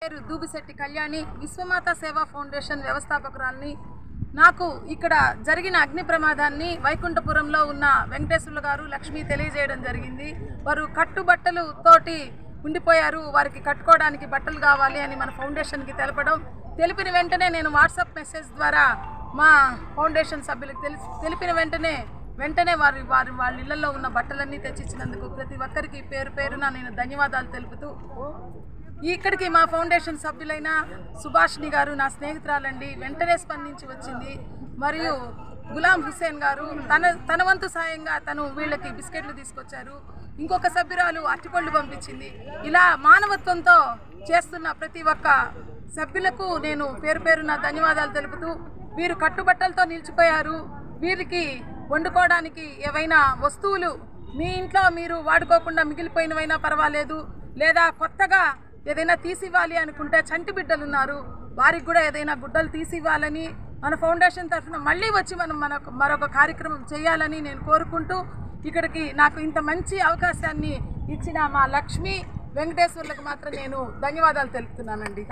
పేరు దూబిశెట్టి కళ్యాణి, విశ్వమాత సేవా ఫౌండేషన్ వ్యవస్థాపకురాలిని. నాకు ఇక్కడ జరిగిన అగ్ని ప్రమాదాన్ని వైకుంఠపురంలో ఉన్న వెంకటేశ్వర్లు గారు లక్ష్మి తెలియజేయడం జరిగింది. వారు కట్టుబట్టలు తోటి ఉండిపోయారు, వారికి కట్టుకోవడానికి బట్టలు కావాలి అని మన ఫౌండేషన్కి తెలిపిన వెంటనే నేను వాట్సాప్ మెసేజ్ ద్వారా మా ఫౌండేషన్ సభ్యులకు తెలిపిన వెంటనే వాళ్ళ ఇళ్లలో ఉన్న బట్టలన్నీ తెచ్చిచ్చినందుకు ప్రతి ఒక్కరికి పేరు పేరున నేను ధన్యవాదాలు తెలుపుతూ, ఇక్కడికి మా ఫౌండేషన్ సభ్యులైన సుభాష్ని గారు నా స్నేహితురాలండి, వెంటనే స్పందించి వచ్చింది. మరియు గులాం హుస్సేన్ గారు తన వంతు సాయంగా తను వీళ్ళకి బిస్కెట్లు తీసుకొచ్చారు. ఇంకొక సభ్యురాలు అరటిపళ్ళు పంపించింది. ఇలా మానవత్వంతో చేస్తున్న ప్రతి ఒక్క సభ్యులకు నేను పేరు పేరున ధన్యవాదాలు తెలుపుతూ, వీరు కట్టుబట్టలతో నిలిచిపోయారు. వీరికి వండుకోవడానికి ఏవైనా వస్తువులు మీ ఇంట్లో మీరు వాడుకోకుండా మిగిలిపోయినవైనా పర్వాలేదు, లేదా కొత్తగా ఏదైనా తీసివ్వాలి అనుకుంటే చంటి బిడ్డలు ఉన్నారు, వారికి కూడా ఏదైనా గుడ్డలు తీసివ్వాలని మన ఫౌండేషన్ తరఫున మళ్ళీ వచ్చి మనం మరొక కార్యక్రమం చేయాలని నేను కోరుకుంటూ, ఇక్కడికి నాకు ఇంత మంచి అవకాశాన్ని ఇచ్చిన మా లక్ష్మి వెంకటేశ్వర్లకు మాత్రం నేను ధన్యవాదాలు తెలుపుతున్నానండి.